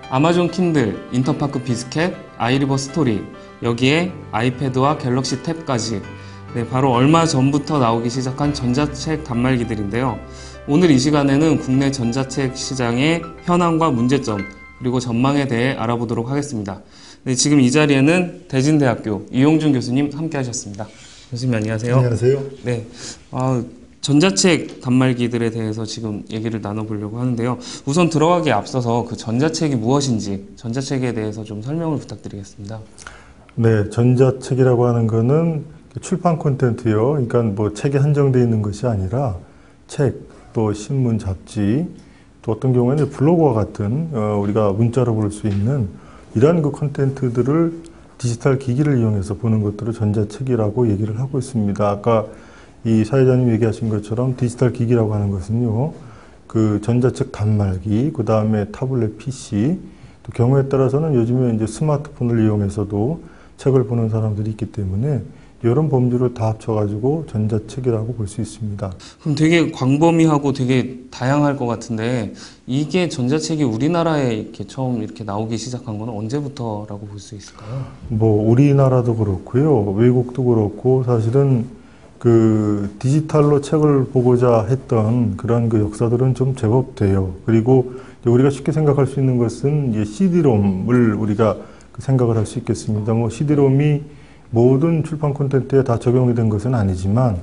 아마존 킨들, 인터파크 비스켓, 아이리버 스토리, 여기에 아이패드와 갤럭시 탭까지 바로 얼마 전부터 나오기 시작한 전자책 단말기들인데요. 오늘 이 시간에는 국내 전자책 시장의 현황과 문제점 그리고 전망에 대해 알아보도록 하겠습니다. 지금 이 자리에는 대진대학교 이용준 교수님 함께 하셨습니다. 교수님 안녕하세요. 안녕하세요. 네, 전자책 단말기들에 대해서 지금 얘기를 나눠보려고 하는데요. 우선 들어가기에 앞서서 그 전자책이 무엇인지 전자책에 대해서 좀 설명을 부탁드리겠습니다. 네, 전자책이라고 하는 거는 출판 콘텐츠요. 그러니까 뭐 책에 한정되어 있는 것이 아니라 책, 또 신문, 잡지, 또 어떤 경우에는 블로그와 같은 우리가 문자로 볼 수 있는 이러한 그 콘텐츠들을 디지털 기기를 이용해서 보는 것들을 전자책이라고 얘기를 하고 있습니다. 아까 이 사회자님 얘기하신 것처럼 디지털 기기라고 하는 것은요, 그 전자책 단말기, 그 다음에 타블렛 PC, 또 경우에 따라서는 요즘에 이제 스마트폰을 이용해서도 책을 보는 사람들이 있기 때문에 이런 범주를 다 합쳐가지고 전자책이라고 볼 수 있습니다. 그럼 되게 광범위하고 되게 다양할 것 같은데 이게 전자책이 우리나라에 이렇게 처음 이렇게 나오기 시작한 건 언제부터라고 볼 수 있을까요? 뭐 우리나라도 그렇고요, 외국도 그렇고 사실은 그 디지털로 책을 보고자 했던 그런 그 역사들은 좀 제법 돼요. 그리고 우리가 쉽게 생각할 수 있는 것은 CD롬을 우리가 생각을 할 수 있겠습니다. 뭐 CD롬이 모든 출판 콘텐츠에 다 적용이 된 것은 아니지만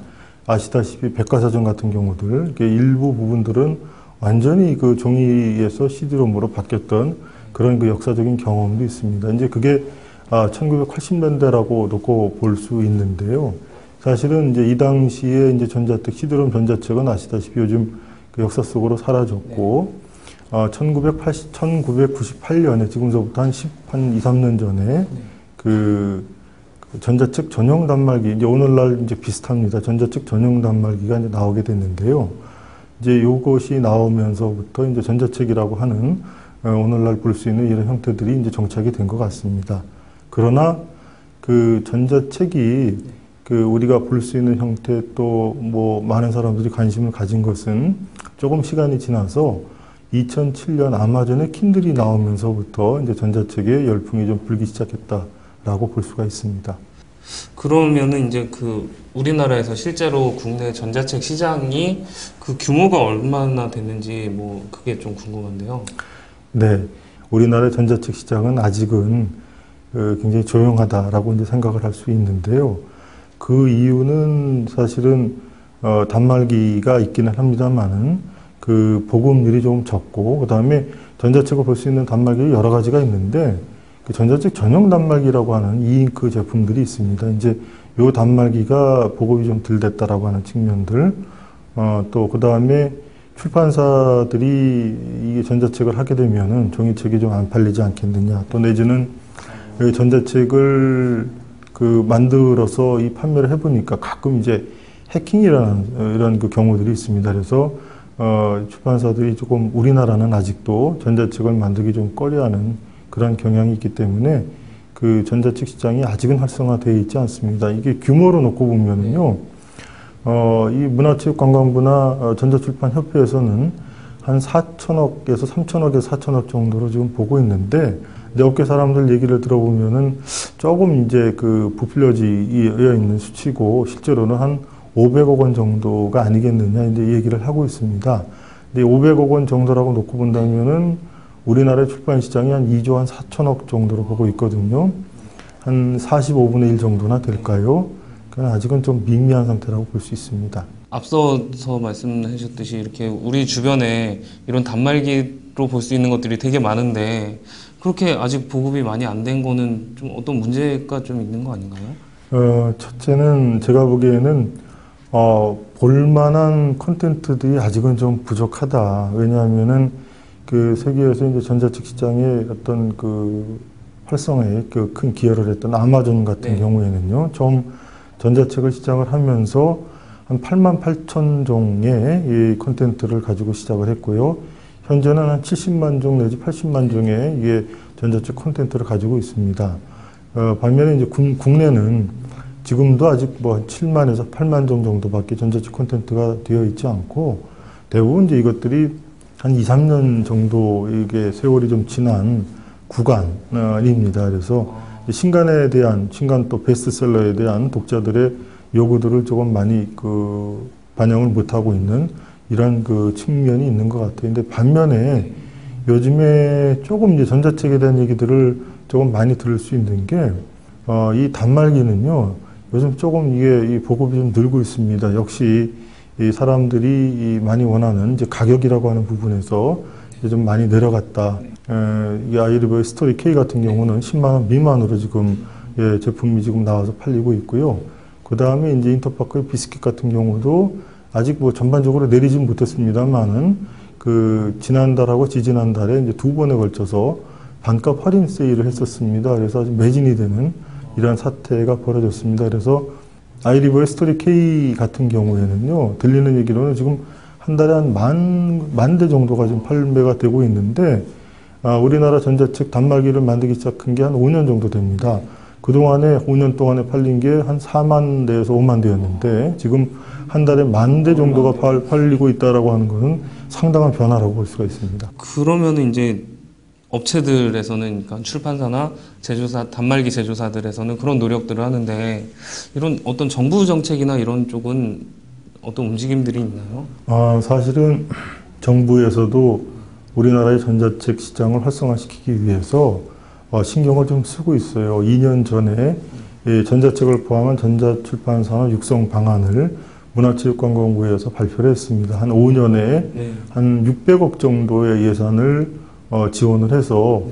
아시다시피 백과사전 같은 경우들 일부 부분들은 완전히 그 종이에서 CD롬으로 바뀌었던 그런 그 역사적인 경험도 있습니다. 이제 그게 1980년대라고 놓고 볼 수 있는데요. 사실은 이제 이 당시에 이제 전자책, CD롬 전자책은 아시다시피 요즘 그 역사 속으로 사라졌고, 1998년에 지금서부터 한 2, 3년 전에 그 전자책 전용 단말기, 이제 오늘날 이제 비슷합니다. 전자책 전용 단말기가 이제 나오게 됐는데요. 이제 요것이 나오면서부터 이제 전자책이라고 하는 오늘날 볼 수 있는 이런 형태들이 이제 정착이 된 것 같습니다. 그러나 그 전자책이 그 우리가 볼 수 있는 형태 또 뭐 많은 사람들이 관심을 가진 것은 조금 시간이 지나서 2007년 아마존의 킨들이 나오면서부터 이제 전자책의 열풍이 좀 불기 시작했다라고 볼 수가 있습니다. 그러면은 이제 그 우리나라에서 실제로 국내 전자책 시장이 그 규모가 얼마나 됐는지 뭐 그게 좀 궁금한데요. 네, 우리나라의 전자책 시장은 아직은 굉장히 조용하다라고 이제 생각을 할 수 있는데요. 그 이유는 사실은 단말기가 있기는 합니다만은 그 보급률이 조금 적고, 그 다음에 전자책을 볼 수 있는 단말기 여러 가지가 있는데 그 전자책 전용 단말기라고 하는 이잉크 제품들이 있습니다. 이제 요 단말기가 보급이 좀 덜 됐다라고 하는 측면들, 또 그 다음에 출판사들이 이게 전자책을 하게 되면은 종이책이 좀 안 팔리지 않겠느냐, 또 내지는 전자책을 그 만들어서 이 판매를 해보니까 가끔 이제 해킹이라는 이런 그 경우들이 있습니다. 그래서 출판사들이 조금 우리나라는 아직도 전자책을 만들기 좀 꺼려하는 그런 경향이 있기 때문에 그 전자책 시장이 아직은 활성화되어 있지 않습니다. 이게 규모로 놓고 보면은요, 이 문화체육관광부나 전자출판협회에서는 한 4천억에서 3천억에서 4천억 정도로 지금 보고 있는데, 이제 업계 사람들 얘기를 들어보면은 조금 이제 그 부풀려져 있는 수치고 실제로는 한 500억 원 정도가 아니겠느냐 이제 얘기를 하고 있습니다. 근데 500억 원 정도라고 놓고 본다면은 우리나라의 출판 시장이 한 2조 한 4천억 정도로 보고 있거든요. 한 45분의 1 정도나 될까요? 그러니까 아직은 좀 미미한 상태라고 볼 수 있습니다. 앞서서 말씀하셨듯이 이렇게 우리 주변에 이런 단말기로 볼 수 있는 것들이 되게 많은데 그렇게 아직 보급이 많이 안 된 거는 좀 어떤 문제가 좀 있는 거 아닌가요? 첫째는 제가 보기에는 볼만한 콘텐츠들이 아직은 좀 부족하다. 왜냐하면은 그 세계에서 이제 전자책 시장의 어떤 그 활성화에 그 큰 기여를 했던 아마존 같은 경우에는요, 처음 전자책을 시작을 하면서 한 8만 8천 종의 이 콘텐츠를 가지고 시작을 했고요. 현재는 한 70만 종 내지 80만 종의 이게 전자책 콘텐츠를 가지고 있습니다. 반면에 이제 국내는 지금도 아직 뭐 7만에서 8만 종 정도밖에 전자책 콘텐츠가 되어 있지 않고, 대부분 이제 이것들이 한 2, 3년 정도 이게 세월이 좀 지난 구간입니다. 그래서 신간 또 베스트셀러에 대한 독자들의 요구들을 조금 많이 반영을 못하고 있는 이런 측면이 있는 것 같아요. 근데 반면에 요즘에 조금 이제 전자책에 대한 얘기들을 조금 많이 들을 수 있는 게, 이 단말기는요, 요즘 조금 이게 이 보급이 좀 늘고 있습니다. 역시 이 사람들이 많이 원하는 이제 가격이라고 하는 부분에서 이제 좀 많이 내려갔다. 이 아이리버 스토리 K 같은 경우는 10만 원 미만으로 지금 제품이 지금 나와서 팔리고 있고요. 그 다음에 이제 인터파크 비스킷 같은 경우도 아직 뭐 전반적으로 내리진 못했습니다만은 지난달하고 지지난달에 이제 2번에 걸쳐서 반값 할인 세일을 했었습니다. 그래서 아주 매진이 되는 이러한 사태가 벌어졌습니다. 그래서 아이리버의 스토리 K 같은 경우에는요, 들리는 얘기로는 지금 한 달에 한 만 대 정도가 지금 판매가 되고 있는데, 우리나라 전자책 단말기를 만들기 시작한 게 한 5년 정도 됩니다. 그동안에 5년 동안에 팔린 게 한 4만 대에서 5만 대였는데, 지금 한 달에 1만 대 정도가 팔리고 있다라고 하는 것은 상당한 변화라고 볼 수가 있습니다. 그러면은 이제 업체들에서는, 그러니까 출판사나 제조사, 단말기 제조사들에서는 그런 노력들을 하는데, 이런 어떤 정부 정책이나 이런 쪽은 어떤 움직임들이 있나요? 사실은 정부에서도 우리나라의 전자책 시장을 활성화시키기 위해서 신경을 좀 쓰고 있어요. 2년 전에 전자책을 포함한 전자출판산업 육성 방안을 문화체육관광부에서 발표를 했습니다. 한 5년에 한 600억 정도의 예산을 지원을 해서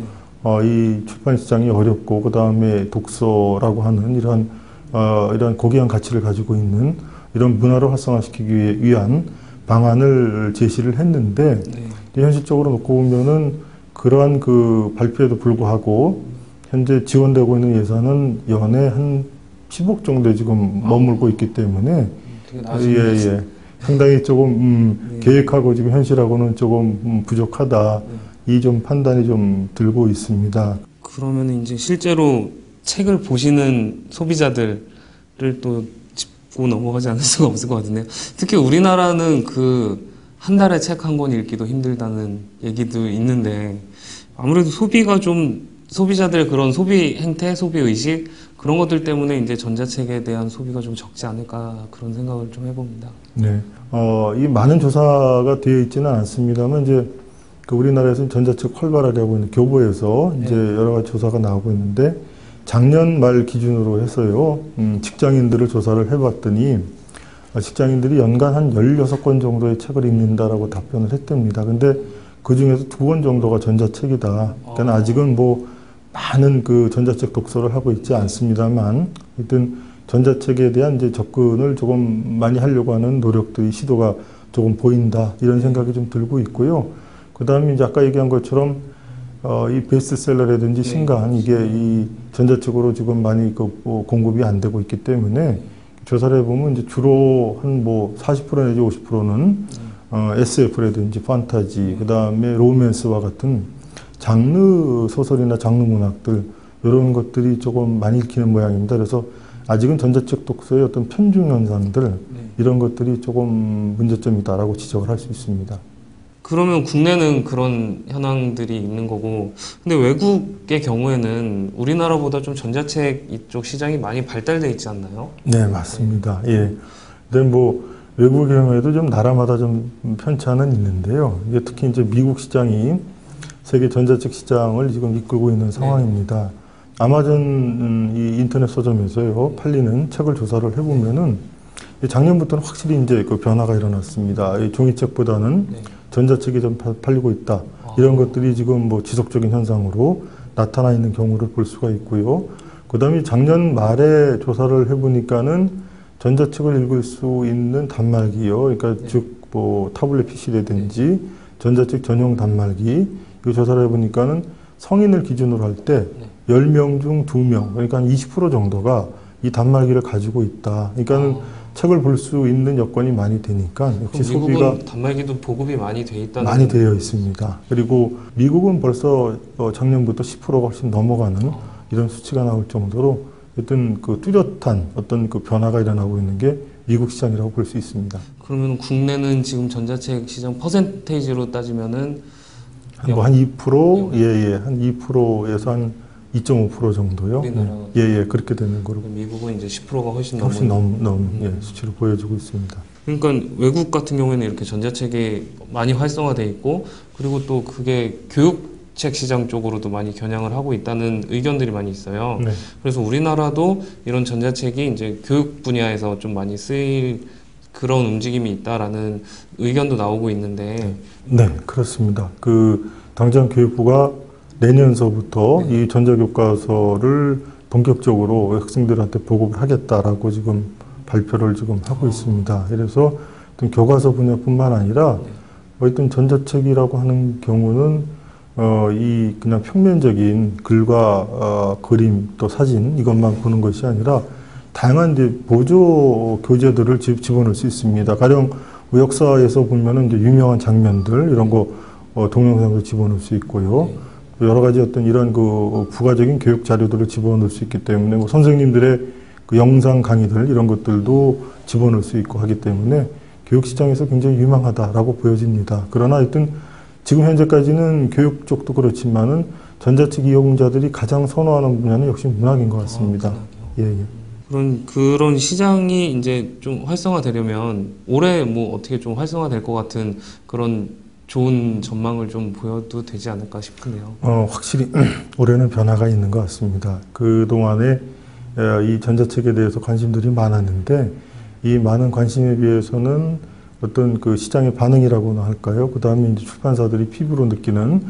이 출판 시장이 어렵고 그 다음에 독서라고 하는 이런 고귀한 가치를 가지고 있는 이런 문화를 활성화시키기 위한 방안을 제시를 했는데 현실적으로 놓고 보면은 그러한 발표에도 불구하고 현재 지원되고 있는 예산은 연에 한 10억 정도에 지금 머물고 있기 때문에 상당히 조금 계획하고 지금 현실하고는 조금 부족하다. 이 좀 판단이 좀 들고 있습니다. 그러면 이제 실제로 책을 보시는 소비자들을 또 짚고 넘어가지 않을 수가 없을 것 같은데요. 특히 우리나라는 한 달에 책 한 권 읽기도 힘들다는 얘기도 있는데, 아무래도 소비자들의 그런 소비 행태, 소비 의식, 그런 것들 때문에 이제 전자책에 대한 소비가 좀 적지 않을까, 그런 생각을 좀 해봅니다. 네. 이 많은 조사가 되어 있지는 않습니다만, 이제 우리나라에서는 전자책 활발하게 하고 있는 교보에서 이제 여러 가지 조사가 나오고 있는데, 작년 말 기준으로 해서요, 직장인들을 조사를 해봤더니, 직장인들이 연간 한 16권 정도의 책을 읽는다라고 답변을 했답니다. 근데 그 중에서 2권 정도가 전자책이다. 그러니까 아직은 뭐 많은 전자책 독서를 하고 있지 않습니다만, 하여튼 전자책에 대한 이제 접근을 조금 많이 하려고 하는 노력들이, 시도가 조금 보인다. 이런 생각이 좀 들고 있고요. 그 다음에 이제 아까 얘기한 것처럼, 이 베스트셀러라든지 신간, 이게 이 전자책으로 지금 많이 공급이 안 되고 있기 때문에 조사를 해보면 이제 주로 한 40% 내지 50%는 SF라든지 판타지, 그 다음에 로맨스와 같은 장르 소설이나 장르 문학들, 이런 것들이 조금 많이 읽히는 모양입니다. 그래서 아직은 전자책 독서의 어떤 편중 현상들, 이런 것들이 조금 문제점이다라고 지적을 할 수 있습니다. 그러면 국내는 그런 현황들이 있는 거고, 근데 외국의 경우에는 우리나라보다 좀 전자책 이쪽 시장이 많이 발달돼 있지 않나요? 네, 맞습니다. 예. 근데 외국의 경우에도 좀 나라마다 좀 편차는 있는데요. 이게 특히 이제 미국 시장이 세계 전자책 시장을 지금 이끌고 있는 상황입니다. 아마존 이 인터넷 서점에서요, 팔리는 책을 조사를 해보면은 작년부터는 확실히 이제 변화가 일어났습니다. 이 종이책보다는 전자책이 좀 팔리고 있다. 이런 것들이 지금 지속적인 현상으로 나타나 있는 경우를 볼 수가 있고요. 그 다음에 작년 말에 조사를 해보니까는 전자책을 읽을 수 있는 단말기요. 그러니까 즉 타블렛 PC라든지 전자책 전용 단말기, 이 조사를 해보니까는 성인을 기준으로 할 때 10명 중 2명, 그러니까 한 20% 정도가 이 단말기를 가지고 있다. 그러니까는 책을 볼 수 있는 여건이 많이 되니까 역시 소비가 단말기도 보급이 많이 돼 있다는 많이 되어 있습니다. 그리고 미국은 벌써 작년부터 10%가 훨씬 넘어가는 이런 수치가 나올 정도로 어떤 뚜렷한 어떤 변화가 일어나고 있는 게 미국 시장이라고 볼 수 있습니다. 그러면 국내는 지금 전자책 시장 퍼센테이지로 따지면은 한 2%, 한 2%에서 한 2.5% 정도요. 우리나라 그렇게 되는 거로. 미국은 이제 10%가 훨씬 넘는 수치로 보여지고 있습니다. 그러니까 외국 같은 경우에는 이렇게 전자책이 많이 활성화돼 있고, 그리고 또 그게 교육책 시장 쪽으로도 많이 겨냥을 하고 있다는 의견들이 많이 있어요. 네. 그래서 우리나라도 이런 전자책이 이제 교육 분야에서 좀 많이 쓰일 그런 움직임이 있다라는 의견도 나오고 있는데. 네, 그렇습니다. 당장 교육부가 내년서부터 이 전자교과서를 본격적으로 학생들한테 보급을 하겠다라고 지금 발표를 지금 하고 있습니다. 그래서 어떤 교과서 분야뿐만 아니라 어떤 전자책이라고 하는 경우는 이 그냥 평면적인 글과 그림 또 사진 이것만 보는 것이 아니라 다양한 이제 보조 교재들을 집어넣을 수 있습니다. 가령 역사에서 보면은 이제 유명한 장면들 이런 거 동영상으로 집어넣을 수 있고요. 여러 가지 어떤 이런 부가적인 교육 자료들을 집어넣을 수 있기 때문에 선생님들의 영상 강의들 이런 것들도 집어넣을 수 있고 하기 때문에 교육 시장에서 굉장히 유망하다라고 보여집니다. 그러나 하여튼 지금 현재까지는 교육 쪽도 그렇지만은 전자책 이용자들이 가장 선호하는 분야는 역시 문학인 것 같습니다. 그런 시장이 이제 좀 활성화되려면 올해 뭐 어떻게 좀 활성화될 것 같은 그런 좋은 전망을 좀 보여도 되지 않을까 싶은데요. 확실히 올해는 변화가 있는 것 같습니다. 그동안에 이 전자책에 대해서 관심들이 많았는데 이 많은 관심에 비해서는 어떤 시장의 반응이라고나 할까요? 그 다음에 이제 출판사들이 피부로 느끼는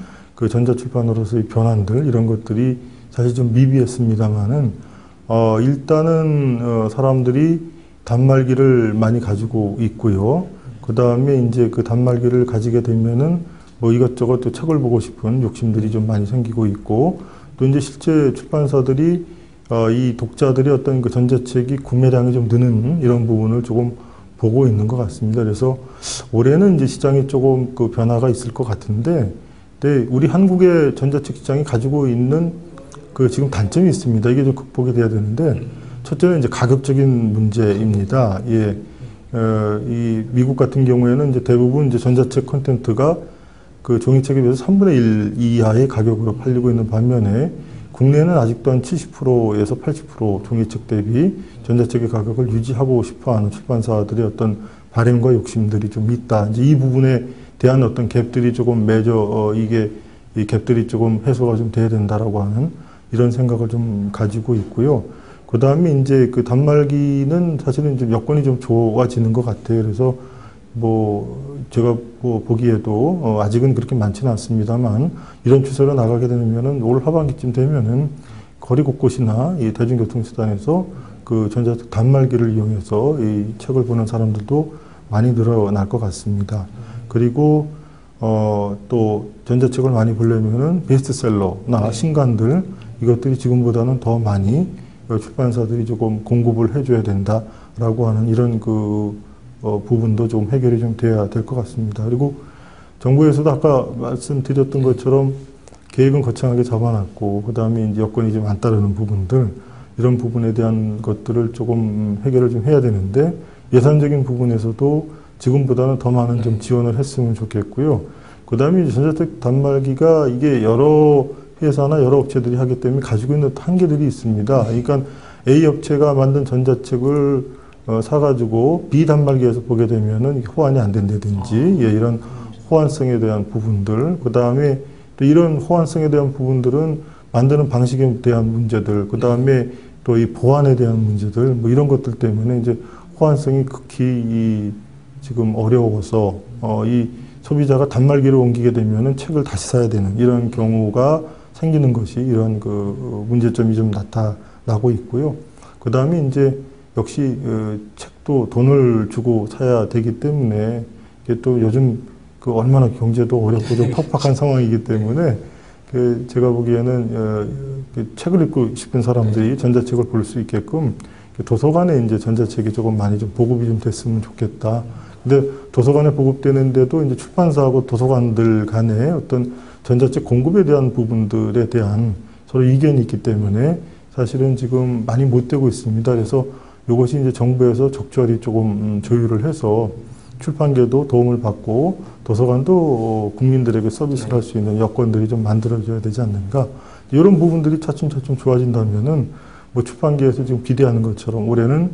전자출판으로서의 변환들 이런 것들이 사실 좀 미비했습니다만은 일단은 사람들이 단말기를 많이 가지고 있고요. 그 다음에 이제 단말기를 가지게 되면은 뭐 이것저것 또 책을 보고 싶은 욕심들이 좀 많이 생기고 있고 또 이제 실제 출판사들이 이 독자들이 어떤 전자책이 구매량이 좀 느는 이런 부분을 조금 보고 있는 것 같습니다. 그래서 올해는 이제 시장에 조금 변화가 있을 것 같은데, 근데 우리 한국의 전자책 시장이 가지고 있는 지금 단점이 있습니다. 이게 좀 극복이 돼야 되는데, 첫째는 이제 가격적인 문제입니다. 이 미국 같은 경우에는 이제 대부분 이제 전자책 콘텐츠가 종이책에 비해서 3분의 1 이하의 가격으로 팔리고 있는 반면에 국내는 아직도 한 70%에서 80% 종이책 대비 전자책의 가격을 유지하고 싶어하는 출판사들의 어떤 바램과 욕심들이 좀 있다. 이제 이 부분에 대한 어떤 갭들이 조금 이 갭들이 조금 해소가 좀 돼야 된다라고 하는 이런 생각을 좀 가지고 있고요. 그 다음에 이제 단말기는 사실은 좀 여건이 좀 좋아지는 것 같아요. 그래서 제가 보기에도 아직은 그렇게 많지는 않습니다만 이런 추세로 나가게 되면은 올 하반기쯤 되면은 거리 곳곳이나 이 대중교통수단에서 전자책 단말기를 이용해서 이 책을 보는 사람들도 많이 늘어날 것 같습니다. 그리고 또 전자책을 많이 보려면은 베스트셀러나 신간들 이것들이 지금보다는 더 많이 출판사들이 조금 공급을 해줘야 된다라고 하는 이런 부분도 좀 해결이 좀 돼야 될 것 같습니다. 그리고 정부에서도 아까 말씀드렸던 것처럼 계획은 거창하게 잡아놨고, 그 다음에 이제 여건이 좀 안 따르는 부분들, 이런 부분에 대한 것들을 조금 해결을 좀 해야 되는데, 예산적인 부분에서도 지금보다는 더 많은 좀 지원을 했으면 좋겠고요. 그 다음에 전자책 단말기가 이게 여러 회사나 여러 업체들이 하기 때문에 가지고 있는 한계들이 있습니다. 그러니까 A 업체가 만든 전자책을 사가지고 B 단말기에서 보게 되면은 호환이 안 된다든지, 이런 호환성에 대한 부분들, 그 다음에 또 이런 호환성에 대한 부분들은 만드는 방식에 대한 문제들, 그 다음에 또 이 보안에 대한 문제들, 뭐 이런 것들 때문에 이제 호환성이 극히 지금 어려워서 이 소비자가 단말기로 옮기게 되면은 책을 다시 사야 되는 이런 경우가 생기는 것이 이런 문제점이 좀 나타나고 있고요. 그 다음에 이제 역시 책도 돈을 주고 사야 되기 때문에 이게 또 요즘 얼마나 경제도 어렵고 좀 팍팍한 상황이기 때문에 제가 보기에는 책을 읽고 싶은 사람들이 전자책을 볼 수 있게끔 도서관에 이제 전자책이 조금 많이 좀 보급이 좀 됐으면 좋겠다. 근데 도서관에 보급되는데도 이제 출판사하고 도서관들 간에 어떤 전자책 공급에 대한 부분들에 대한 서로 이견이 있기 때문에 사실은 지금 많이 못 되고 있습니다. 그래서 이것이 이제 정부에서 적절히 조금 조율을 해서 출판계도 도움을 받고 도서관도 국민들에게 서비스를 할 수 있는 여건들이 좀 만들어져야 되지 않는가. 이런 부분들이 차츰차츰 좋아진다면은 뭐 출판계에서 지금 기대하는 것처럼 올해는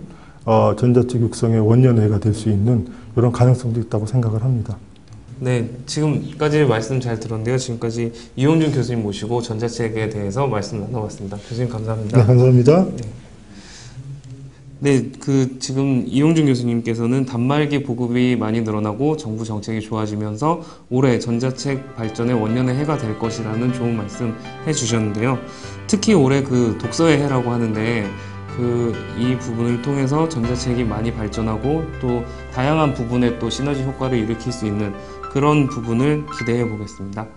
전자책 육성의 원년회가 될 수 있는 이런 가능성도 있다고 생각을 합니다. 네, 지금까지 말씀 잘 들었는데요. 지금까지 이용준 교수님 모시고 전자책에 대해서 말씀 나눠봤습니다. 교수님 감사합니다. 네, 감사합니다. 네, 지금 이용준 교수님께서는 단말기 보급이 많이 늘어나고 정부 정책이 좋아지면서 올해 전자책 발전의 원년의 해가 될 것이라는 좋은 말씀 해주셨는데요. 특히 올해 독서의 해라고 하는데 이 부분을 통해서 전자책이 많이 발전하고 또 다양한 부분에 또 시너지 효과를 일으킬 수 있는 그런 부분을 기대해 보겠습니다.